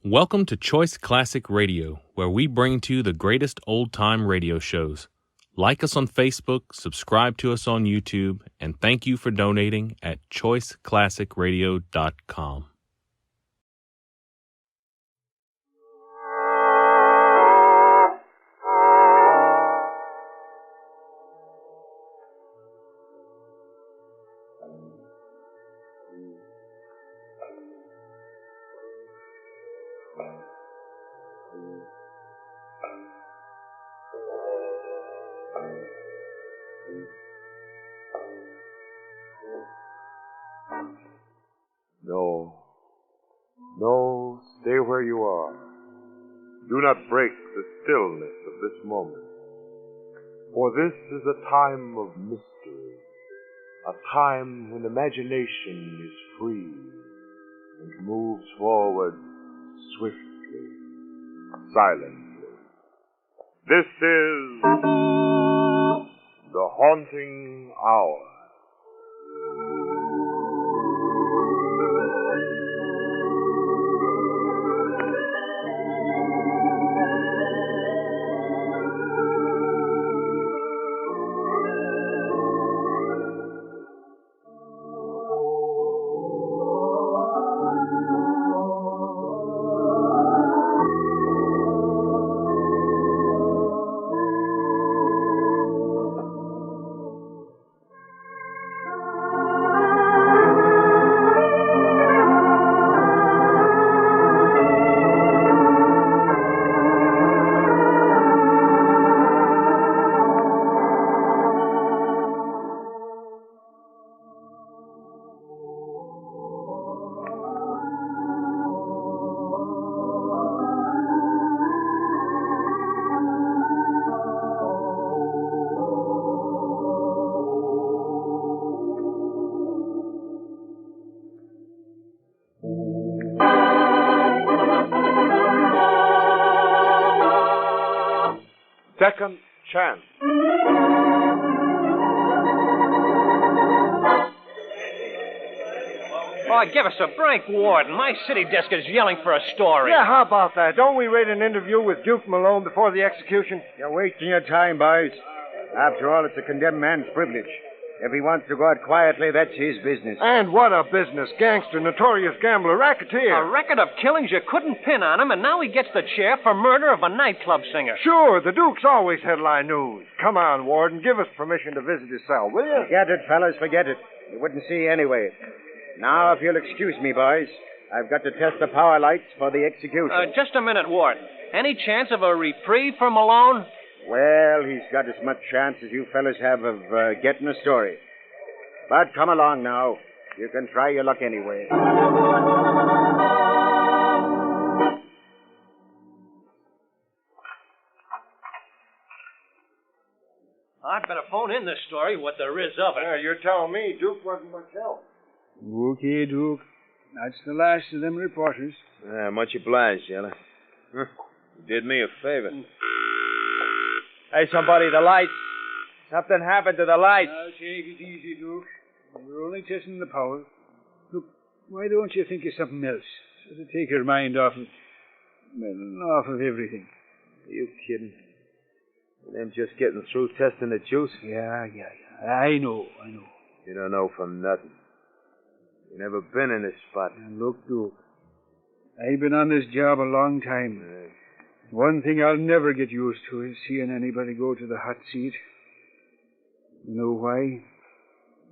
Welcome to Choice Classic Radio, where we bring to you the greatest old-time radio shows. Like us on Facebook, subscribe to us on YouTube, and thank you for donating at choiceclassicradio.com. No, stay where you are. Do not break the stillness of this moment. For this is a time of mystery, a time when imagination is free and moves forward swiftly, silently. This is the haunting hour. Second chance. Oh, give us a break, Warden. My city desk is yelling for a story. Yeah, how about that? Don't we read an interview with Duke Malone before the execution? You're wasting your time, boys. After all, it's a condemned man's privilege. If he wants to go out quietly, that's his business. And what a business. Gangster, notorious gambler, racketeer. A record of killings you couldn't pin on him, and now he gets the chair for murder of a nightclub singer. Sure, the Duke's always headline news. Come on, Warden, give us permission to visit his cell, will you? Forget it, fellas, forget it. You wouldn't see anyway. Now, if you'll excuse me, boys, I've got to test the power lights for the execution. Just a minute, Warden. Any chance of a reprieve for Malone? Well, he's got as much chance as you fellas have of getting a story. But come along now. You can try your luck anyway. I'd better phone in this story, what there is of it. Yeah, you're telling me Duke wasn't much help. Okay, Duke. That's the last of them reporters. Much obliged, Yella. You did me a favor. Hey, somebody, the lights. Something happened to the lights. Now, take it easy, Duke. We're only testing the power. Look, why don't you think of something else? So to take your mind off of everything. Are you kidding? Them just getting through testing the juice? Yeah. I know. You don't know from nothing. You never been in this spot. And look, Duke, I've been on this job a long time. One thing I'll never get used to is seeing anybody go to the hot seat. You know why?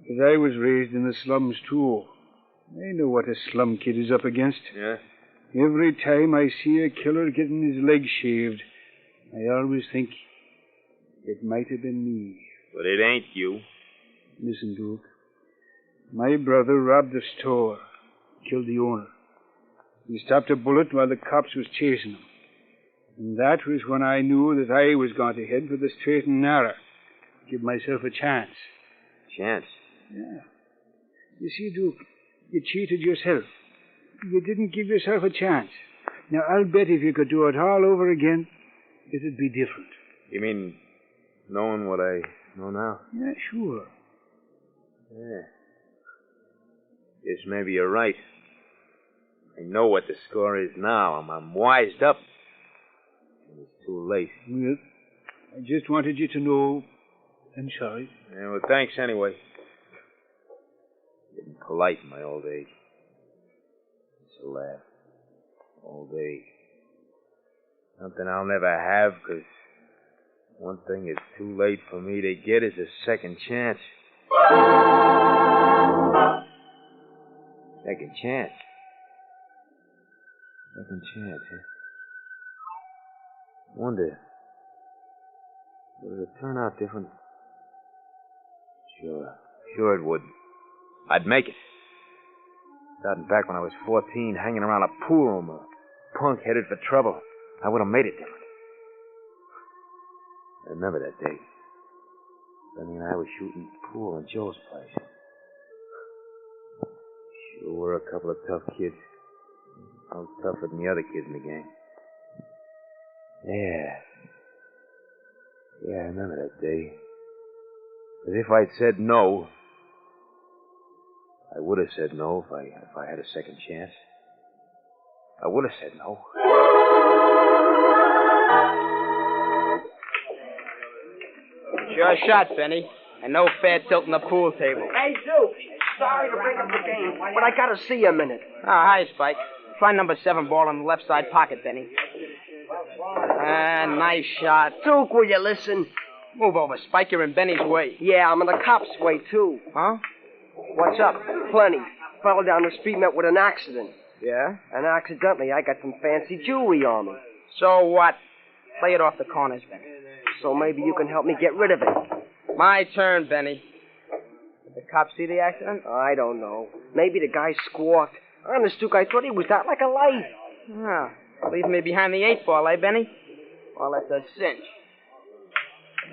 Because I was raised in the slums, too. I know what a slum kid is up against. Yeah? Every time I see a killer getting his legs shaved, I always think it might have been me. But it ain't you. Listen, Duke. My brother robbed a store, killed the owner. He stopped a bullet while the cops was chasing him. And that was when I knew that I was going to head for the straight and narrow. Give myself a chance. Chance? Yeah. You see, Duke, you cheated yourself. You didn't give yourself a chance. Now, I'll bet if you could do it all over again, it'd be different. You mean knowing what I know now? Yeah, sure. Yeah. Guess maybe you're right. I know what the score is now. I'm wised up. And it's too late. Well, I just wanted you to know I'm sorry. Yeah, well, thanks anyway. Getting polite in my old age. It's a laugh. Old age. Something I'll never have, because one thing it's too late for me to get is a second chance. Second chance. Second chance, huh? Wonder, would it turn out different? Sure it would. I'd make it. Starting back when I was 14, hanging around a pool room, a punk headed for trouble, I would have made it different. I remember that day. Benny and I were shooting pool in Joe's place. Sure were a couple of tough kids. I was tougher than the other kids in the gang. Yeah, I remember that day. As if I'd said no. I would have said no if I had a second chance. I would have said no. Sure shot, Benny. And no fair tilting the pool table. Hey, Duke. Sorry to break up the game, but I gotta see you a minute. Hi, Spike. Try number 7 ball in the left side pocket, Benny. Nice shot. Duke, will you listen? Move over, Spike. You're in Benny's way. Yeah, I'm in the cops' way, too. Huh? What's up? Plenty. Fell down the street, met with an accident. Yeah? And accidentally, I got some fancy jewelry on me. So what? Play it off the corners, Benny. So maybe you can help me get rid of it. My turn, Benny. Did the cops see the accident? I don't know. Maybe the guy squawked. Honest, Duke, I thought he was out like a light. Ah, leave me behind the 8 ball, eh, Benny? Well, that's a cinch.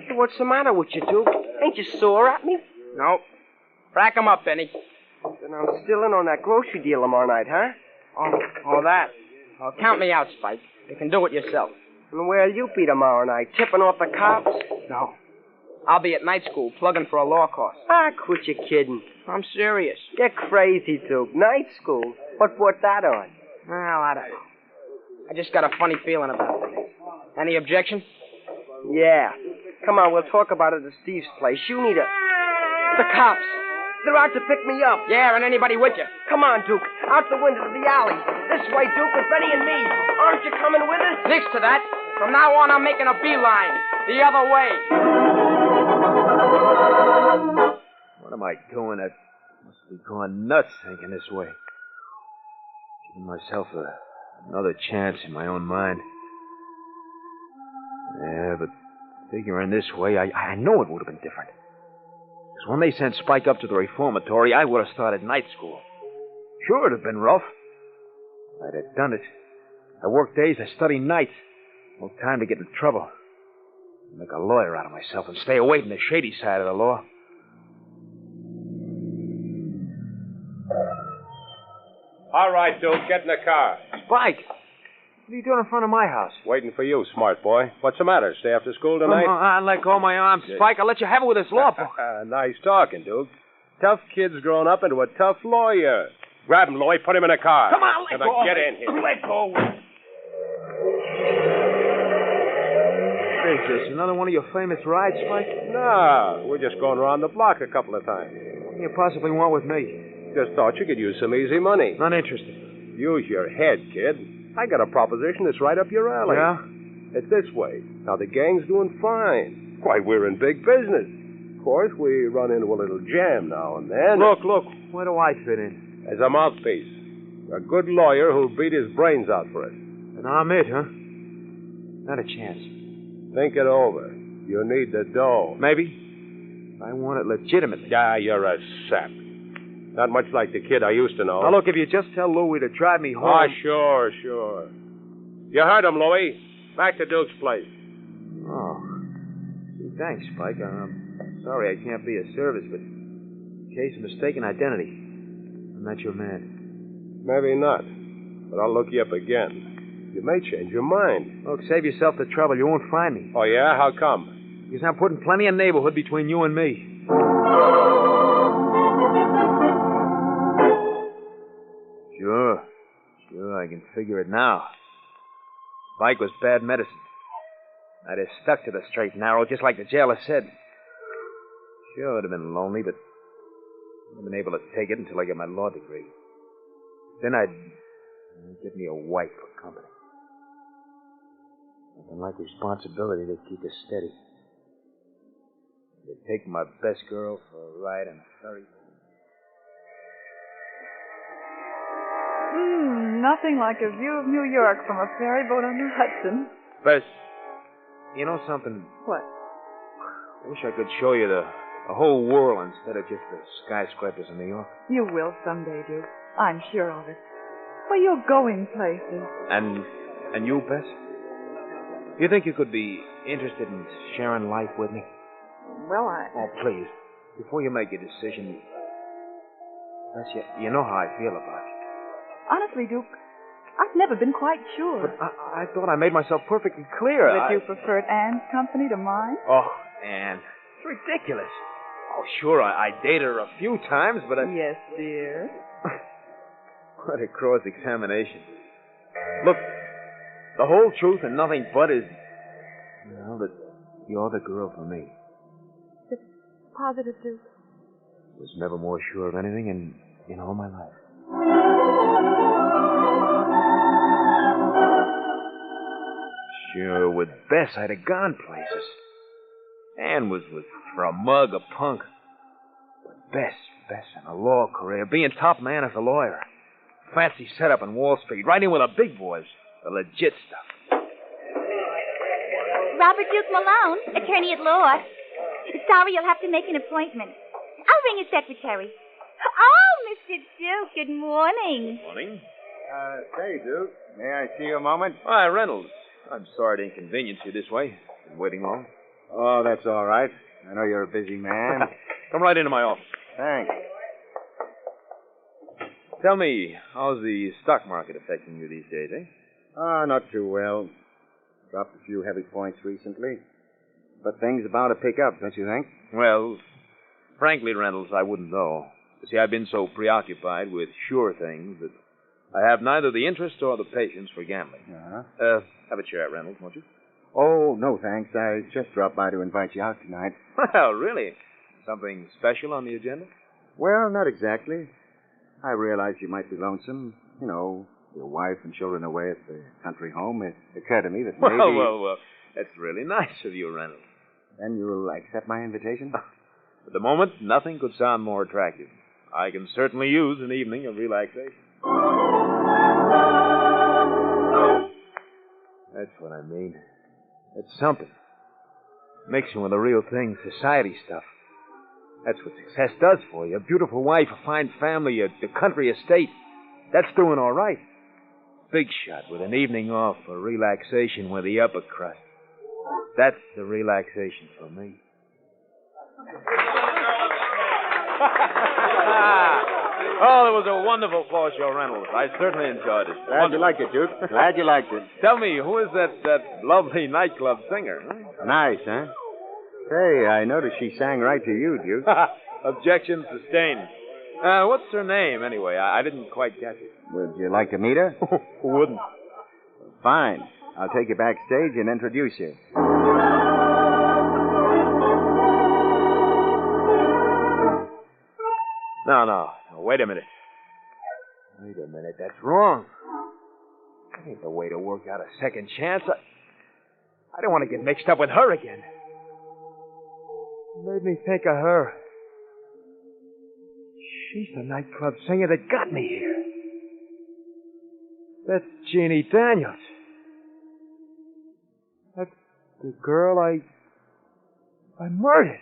Hey, what's the matter with you, Duke? Ain't you sore at me? Nope. Rack 'em up, Benny. Then I'm still in on that grocery deal tomorrow night, huh? Oh, that. Well, count me out, Spike. You can do it yourself. And where'll you be tomorrow night? Tipping off the cops? No. I'll be at night school, plugging for a law course. Ah, quit your kidding. I'm serious. You're crazy, Duke. Night school? What put that on? Well, I don't know. I just got a funny feeling about things. Any objection? Yeah. Come on, we'll talk about it at Steve's place. You need a... The cops. They're out to pick me up. Yeah, and anybody with you. Come on, Duke. Out the window to the alley. This way, Duke, with Benny and me. Aren't you coming with us? Nix to that. From now on, I'm making a beeline. The other way. What am I doing? I must be going nuts thinking this way. Giving myself another chance in my own mind. Yeah, but figuring this way, I know it would have been different. Because when they sent Spike up to the reformatory, I would have started night school. Sure, it'd have been rough. I'd have done it. I worked days, I studied nights. No time to get in trouble. Make a lawyer out of myself and stay away from the shady side of the law. All right, Duke, get in the car. Spike! What are you doing in front of my house? Waiting for you, smart boy. What's the matter? Stay after school tonight? I let go of my arm, Spike. I'll let you have it with this law book. Nice talking, Duke. Tough kid's grown up into a tough lawyer. Grab him, Lloyd. Put him in a car. Come on, let go. Get in here. Let go. What is this? Another one of your famous rides, Spike? No, we're just going around the block a couple of times. What do you possibly want with me? Just thought you could use some easy money. Not interested. Use your head, kid. I got a proposition that's right up your alley. Yeah? It's this way. Now, the gang's doing fine. Why, we're in big business. Of course, we run into a little jam now and then. Look. Where do I fit in? As a mouthpiece. A good lawyer who'll beat his brains out for it. And I'm it, huh? Not a chance. Think it over. You need the dough. Maybe. I want it legitimately. Yeah, you're a sap. Not much like the kid I used to know. Now, look, if you just tell Louie to drive me home... Oh, sure. You heard him, Louie. Back to Duke's place. Oh. Gee, thanks, Spike. I'm sorry I can't be of service, but in case of mistaken identity, I'm not your man. Maybe not. But I'll look you up again. You may change your mind. Look, save yourself the trouble. You won't find me. Oh, yeah? How come? Because I'm putting plenty of neighborhood between you and me. Sure, I can figure it now. Spike was bad medicine. I'd have stuck to the straight and narrow, just like the jailer said. Sure, it would have been lonely, but I've been able to take it until I get my law degree. Then I'd get me a wife for company. Nothing like responsibility to keep us steady. I'd take my best girl for a ride in a ferry. Nothing like a view of New York from a ferry boat on the Hudson. Bess, you know something? What? I wish I could show you the whole world instead of just the skyscrapers in New York. You will someday, Duke. I'm sure of it. Well, you're going places. And you, Bess? You think you could be interested in sharing life with me? Well, Oh, please, before you make a decision, Bess, you know how I feel about you. Honestly, Duke, I've never been quite sure. But I thought I made myself perfectly clear. That you preferred Anne's company to mine? Oh, Anne, it's ridiculous. Oh, sure, I dated her a few times, but Yes, dear. What a cross-examination. Look, the whole truth and nothing but is, that you're the girl for me. It's positive, Duke. Was never more sure of anything in all my life. Sure, with Bess, I'd have gone places. Anne was for a mug, a punk. But Bess in a law career, being top man as a lawyer. Fancy setup in Wall Street, right in with the big boys. The legit stuff. Robert Duke Malone, attorney at law. Sorry, you'll have to make an appointment. I'll ring his secretary. Oh, Mr. Duke, good morning. Morning. Say, Duke, may I see you a moment? Hi, Reynolds. I'm sorry to inconvenience you this way. Been waiting long. Oh, that's all right. I know you're a busy man. Come right into my office. Thanks. Tell me, how's the stock market affecting you these days, eh? Not too well. Dropped a few heavy points recently. But things are bound to pick up, don't you think? Well, frankly, Reynolds, I wouldn't know. You see, I've been so preoccupied with sure things that I have neither the interest or the patience for gambling. Uh-huh. Have a chair, Reynolds, won't you? Oh, no, thanks. I just dropped by to invite you out tonight. Well, really? Something special on the agenda? Well, not exactly. I realized you might be lonesome. You know, your wife and children away at the country home. It occurred to me that maybe... Well, that's really nice of you, Reynolds. Then you'll accept my invitation? At the moment, nothing could sound more attractive. I can certainly use an evening of relaxation. That's what I mean. It's something. Mixing with the real thing, society stuff. That's what success does for you. A beautiful wife, a fine family, a country estate. That's doing all right. Big shot with an evening off for relaxation with the upper crust. That's the relaxation for me. Oh, it was a wonderful floor show, Reynolds. I certainly enjoyed it. Glad you liked it, Duke. Glad you liked it. Tell me, who is that lovely nightclub singer? Huh? Nice, huh? Hey, I noticed she sang right to you, Duke. Objection sustained. What's her name, anyway? I didn't quite catch it. Would you like to meet her? Who wouldn't? Fine. I'll take you backstage and introduce you. No. Wait a minute. That's wrong. That ain't the way to work out a second chance. I don't want to get mixed up with her again. It made me think of her. She's the nightclub singer that got me here. That's Jeannie Daniels. That's the girl I murdered.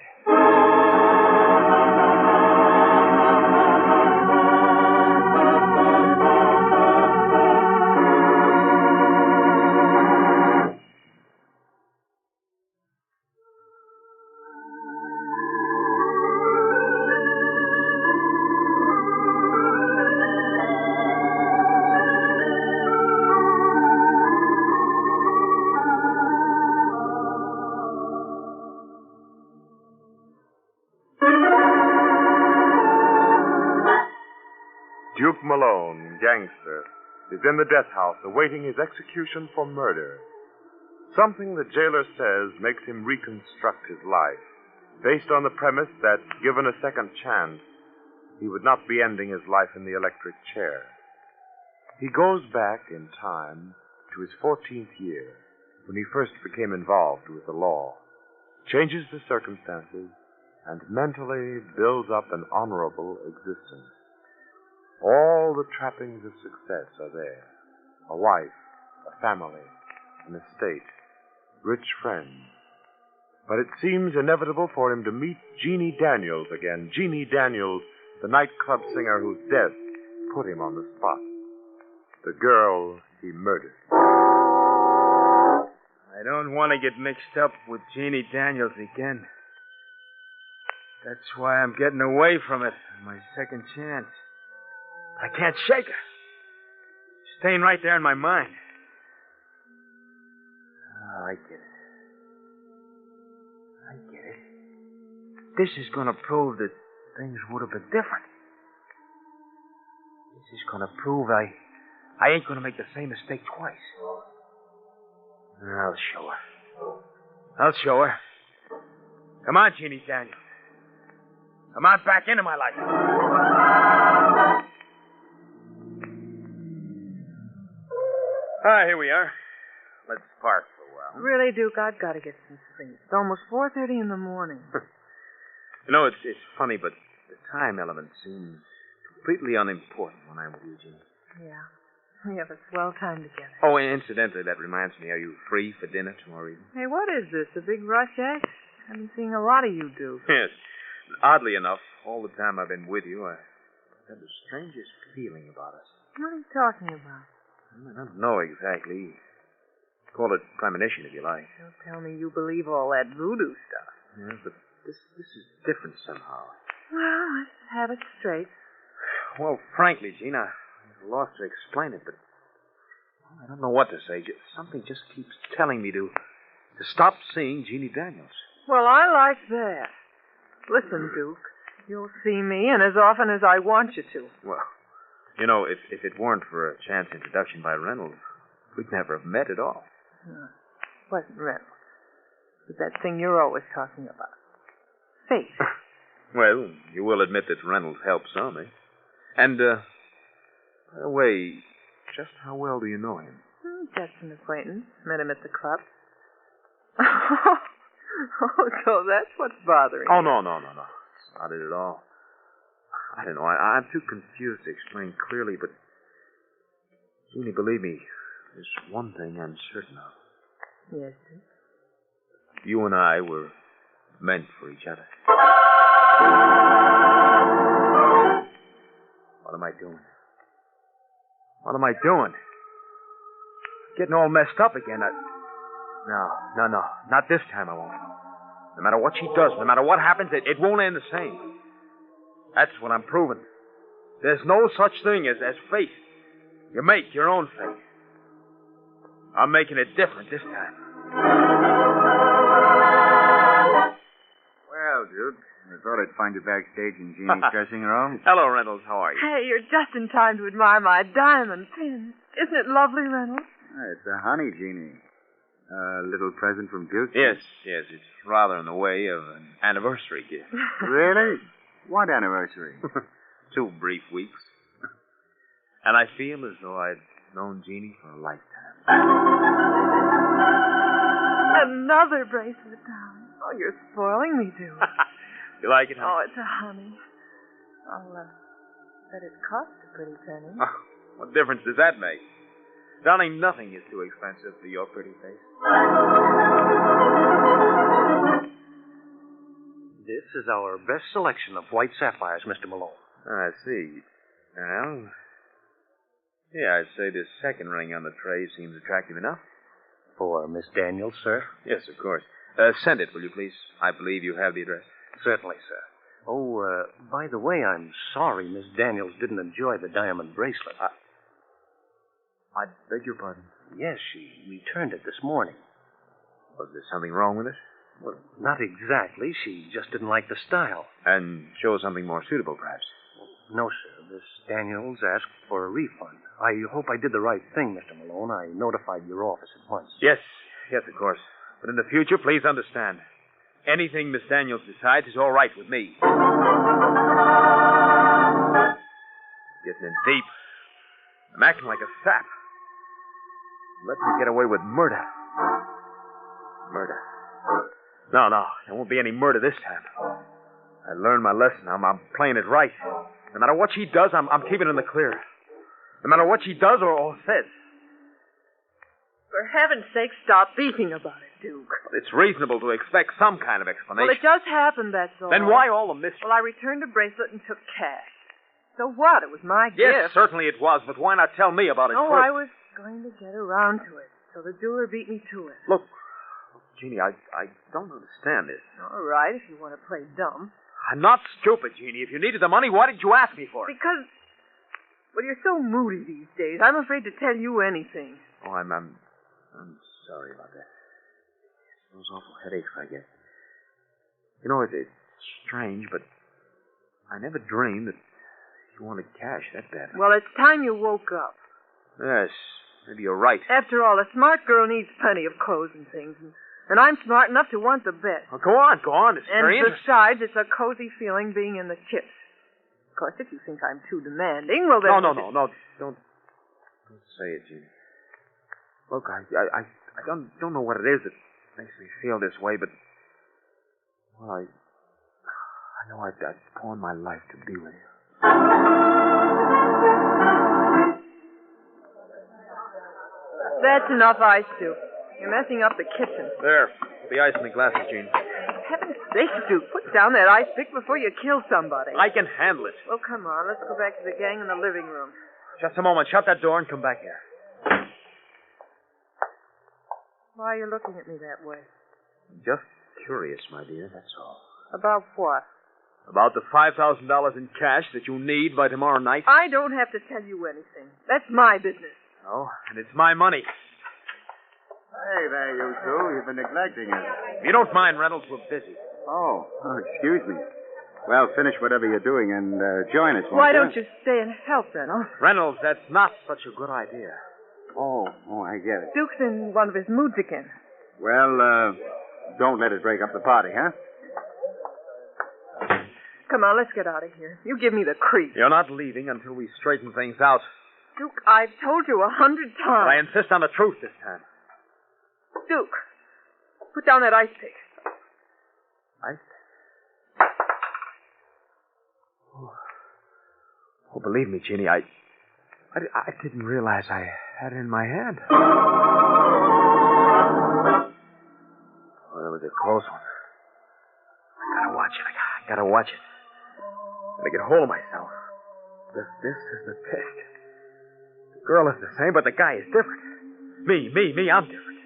Duke Malone, gangster, is in the death house awaiting his execution for murder. Something the jailer says makes him reconstruct his life, based on the premise that, given a second chance, he would not be ending his life in the electric chair. He goes back in time to his 14th year, when he first became involved with the law, changes the circumstances, and mentally builds up an honorable existence. All the trappings of success are there. A wife, a family, an estate, rich friends. But it seems inevitable for him to meet Jeannie Daniels again. Jeannie Daniels, the nightclub singer whose death put him on the spot. The girl he murdered. I don't want to get mixed up with Jeannie Daniels again. That's why I'm getting away from it. My second chance. I can't shake her. Staying right there in my mind. Oh, I get it. I get it. This is going to prove that things would have been different. This is going to prove I ain't going to make the same mistake twice. I'll show her. I'll show her. Come on, Jeannie Daniels. Come on back into my life. Here we are. Let's park for a while. Really, Duke, I've got to get some sleep. It's almost 4:30 in the morning. You know, it's funny, but the time element seems completely unimportant when I'm with you, Jeannie. Yeah. We have a swell time together. Oh, and incidentally, that reminds me, are you free for dinner tomorrow evening? Hey, what is this? A big rush act? I've been seeing a lot of you, Duke. Yes. Oddly enough, all the time I've been with you, I've had the strangest feeling about us. What are you talking about? I don't know exactly. Call it premonition if you like. Don't tell me you believe all that voodoo stuff. Yeah, but this is different somehow. Well, let's have it straight. Well, frankly, Gene, I'm lost to explain it, but I don't know what to say. Something just keeps telling me to stop seeing Jeannie Daniels. Well, I like that. Listen, Duke, you'll see me, and as often as I want you to. Well, you know, if it weren't for a chance introduction by Reynolds, we'd never have met at all. Wasn't Reynolds. It was that thing you're always talking about. Faith. Well, you will admit that Reynolds helped some, eh? And, by the way, just how well do you know him? Just an acquaintance. Met him at the club. Oh, so that's what's bothering you. Oh, no. It's not it at all. I don't know. I'm too confused to explain clearly, but, Jeannie, believe me, there's one thing I'm certain of. Yes, sir. You and I were meant for each other. What am I doing? What am I doing? Getting all messed up again. No. Not this time I won't. No matter what she does, no matter what happens, it won't end the same. That's what I'm proving. There's no such thing as fate. You make your own fate. I'm making it different this time. Well, Duke, I thought I'd find you backstage in Jeannie's dressing room. Hello, Reynolds. How are you? Hey, you're just in time to admire my diamond pin. Isn't it lovely, Reynolds? It's a honey, Jeannie. A little present from Duke. Yes. It's rather in the way of an anniversary gift. Really? What anniversary? 2 brief weeks. And I feel as though I'd known Jeannie for a lifetime. Another bracelet, darling. Oh, you're spoiling me, Duke. You like it, huh? Oh, it's a honey. I'll bet it cost a pretty penny. Oh, what difference does that make? Darling, nothing is too expensive for your pretty face. This is our best selection of white sapphires, Mr. Malone. I see. Well, yeah, I'd say this second ring on the tray seems attractive enough. For Miss Daniels, sir? Yes, of course. Send it, will you, please? I believe you have the address. Certainly, sir. Oh, by the way, I'm sorry Miss Daniels didn't enjoy the diamond bracelet. I beg your pardon? Yes, she returned it this morning. Was there something wrong with it? Well, not exactly. She just didn't like the style. And chose something more suitable, perhaps? No, sir. Miss Daniels asked for a refund. I hope I did the right thing, Mr. Malone. I notified your office at once. Yes, of course. But in the future, please understand. Anything Miss Daniels decides is all right with me. Getting in deep. I'm acting like a sap. Let me get away with murder. Murder. No, there won't be any murder this time. I learned my lesson. I'm playing it right. No matter what she does, I'm keeping in the clear. No matter what she does or says. For heaven's sake, stop beating about it, Duke. It's reasonable to expect some kind of explanation. Well, it just happened, that's all. Then why all the mystery? Well, I returned the bracelet and took cash. So what? It was my Yes, gift. certainly it was, but why not tell me about it Oh, first? I was going to get around to it, so the jeweler beat me to it. Look, Jeannie, I don't understand this. All right, if you want to play dumb. I'm not stupid, Jeannie. If you needed the money, why didn't you ask me for it? Because, well, you're so moody these days. I'm afraid to tell you anything. Oh, I'm sorry about that. Those awful headaches I get. You know, it's strange, but I never dreamed that you wanted cash that bad. Well, it's time you woke up. Yes, maybe you're right. After all, a smart girl needs plenty of clothes and things, and I'm smart enough to want the best. Well, go on. It's very And interesting. besides, it's a cozy feeling being in the chips. Of course, if you think I'm too demanding, well, then... No. Don't say it, Jeannie. Look, I don't know what it is that makes me feel this way, but... Well, I know I'd pawn my life to be with you. That's enough ice, Duke. You're messing up the kitchen. There. The ice in the glasses, Jean. Heaven's sake, Duke, put down that ice pick before you kill somebody. I can handle it. Well, come on. Let's go back to the gang in the living room. Just a moment. Shut that door and come back here. Why are you looking at me that way? Just curious, my dear, that's all. About what? About the $5,000 in cash that you need by tomorrow night. I don't have to tell you anything. That's my business. Oh, and it's my money. Hey there, you two. You've been neglecting us. If you don't mind, Reynolds, we're busy. Oh, excuse me. Well, finish whatever you're doing and join us, won't Why don't you stay and help, Reynolds? Reynolds, that's not such a good idea. Oh, I get it. Duke's in one of his moods again. Well, don't let it break up the party, huh? Come on, let's get out of here. You give me the creep. You're not leaving until we straighten things out. Duke, I've told you 100 But times. I insist on the truth this time. Duke, put down that ice pick. Ice? Oh, believe me, Jeannie, I didn't realize I had it in my hand. Oh, that was a close one. I gotta watch it. I gotta watch it. Gotta get hold of myself. This is the test. The girl is the same, but the guy is different. Me, I'm different.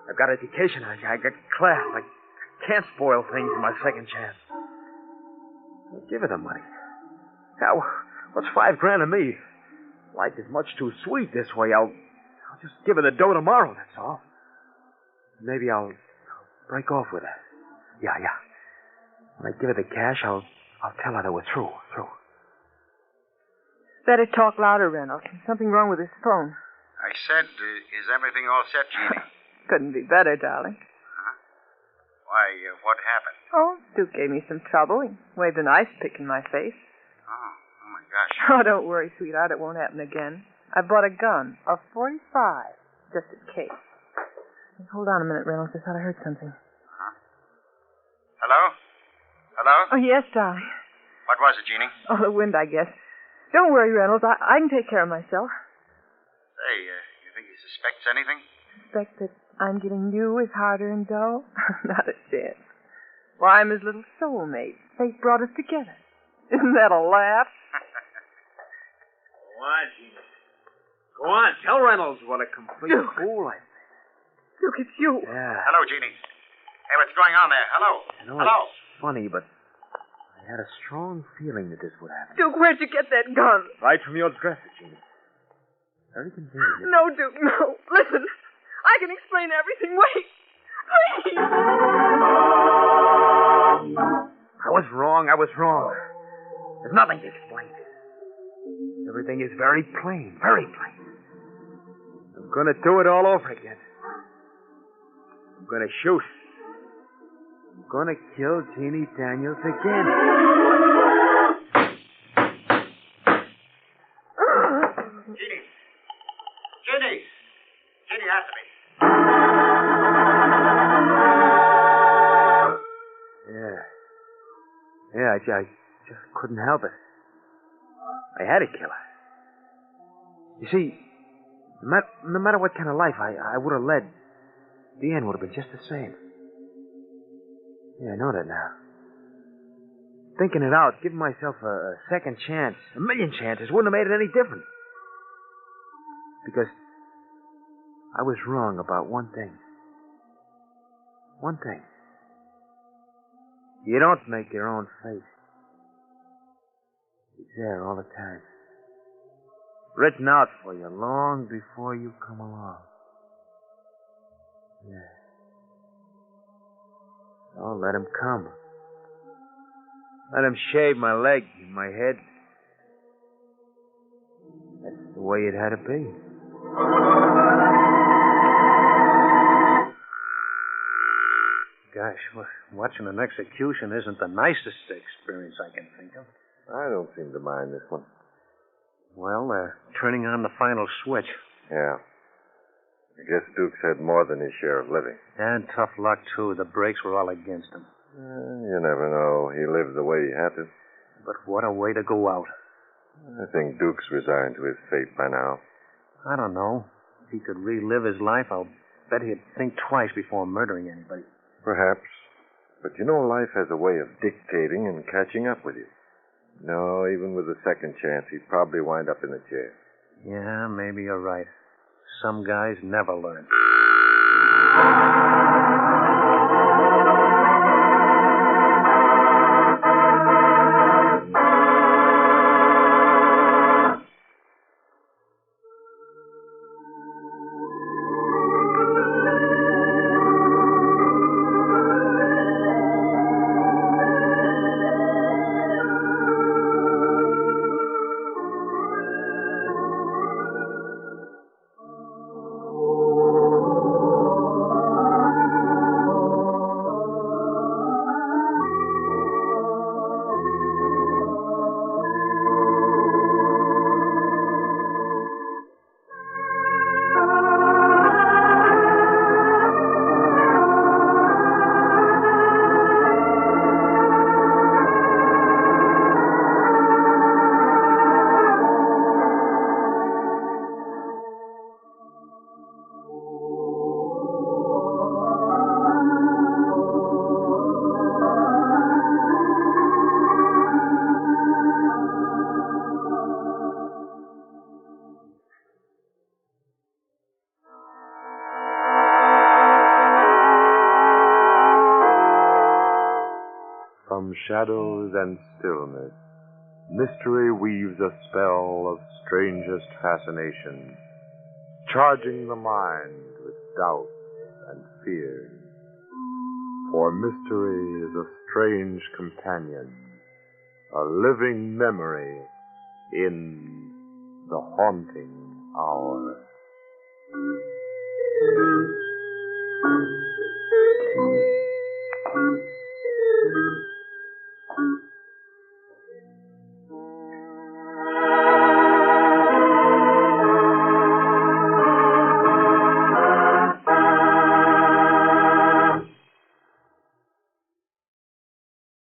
I've got education. I got class. I can't spoil things in my second chance. I'll give her the money. Now, what's $5,000 to me? Life is much too sweet this way. I'll just give her the dough tomorrow, that's all. Maybe I'll break off with her. Yeah. When I give her the cash, I'll tell her that we're through. Better talk louder, Reynolds. There's something wrong with his phone. I said, is everything all set, Jeannie? Couldn't be better, darling. Huh? Why, what happened? Oh, Duke gave me some trouble. He waved an ice pick in my face. Oh my gosh. Oh, don't worry, sweetheart. It won't happen again. I bought a gun, a .45, just in case. Hold on a minute, Reynolds. I thought I heard something. Huh? Hello? Oh, yes, darling. What was it, Jeannie? Oh, the wind, I guess. Don't worry, Reynolds. I can take care of myself. Say, you think he suspects anything? Suspect that I'm getting you his harder-earned dough? Not a chance. Why, I'm his little soulmate. Fate brought us together. Isn't that a laugh? Go on, Jeannie. Go on. Tell Reynolds what a complete fool I am. Duke, it's you. Yeah. Hello, Jeannie. Hey, what's going on there? Hello? I know Hello? it's funny, but I had a strong feeling that this would happen. Duke, where'd you get that gun? Right from your dresser, Jeannie. Very convenient. No, Duke, no. Listen, I can explain everything. Wait. Please. I was wrong. There's nothing to explain. Everything is very plain, very plain. I'm gonna do it all over again. I'm gonna shoot. I'm gonna kill Jeannie Daniels again. Jeannie! Jeannie! Jeannie has to be. Yeah, I just couldn't help it. I had to kill her. You see, no matter what kind of life I would have led, the end would have been just the same. Yeah, I know that now. Thinking it out, giving myself a second chance, a million chances, wouldn't have made it any different. Because I was wrong about one thing. One thing. You don't make your own fate. It's there all the time. Written out for you long before you come along. Yeah. So let him come. Let him shave my leg and my head. That's the way it had to be. Gosh, watching an execution isn't the nicest experience I can think of. I don't seem to mind this one. Well, turning on the final switch. Yeah. I guess Duke's had more than his share of living. And tough luck, too. The brakes were all against him. You never know. He lived the way he had to. But what a way to go out. I think Duke's resigned to his fate by now. I don't know. If he could relive his life, I'll bet he'd think twice before murdering anybody. Perhaps. But you know, life has a way of dictating and catching up with you. No, even with a second chance, he'd probably wind up in a jail. Yeah, maybe you're right. Some guys never learn. From shadows and stillness, mystery weaves a spell of strangest fascination, charging the mind with doubts and fears. For mystery is a strange companion, a living memory in the haunting hour.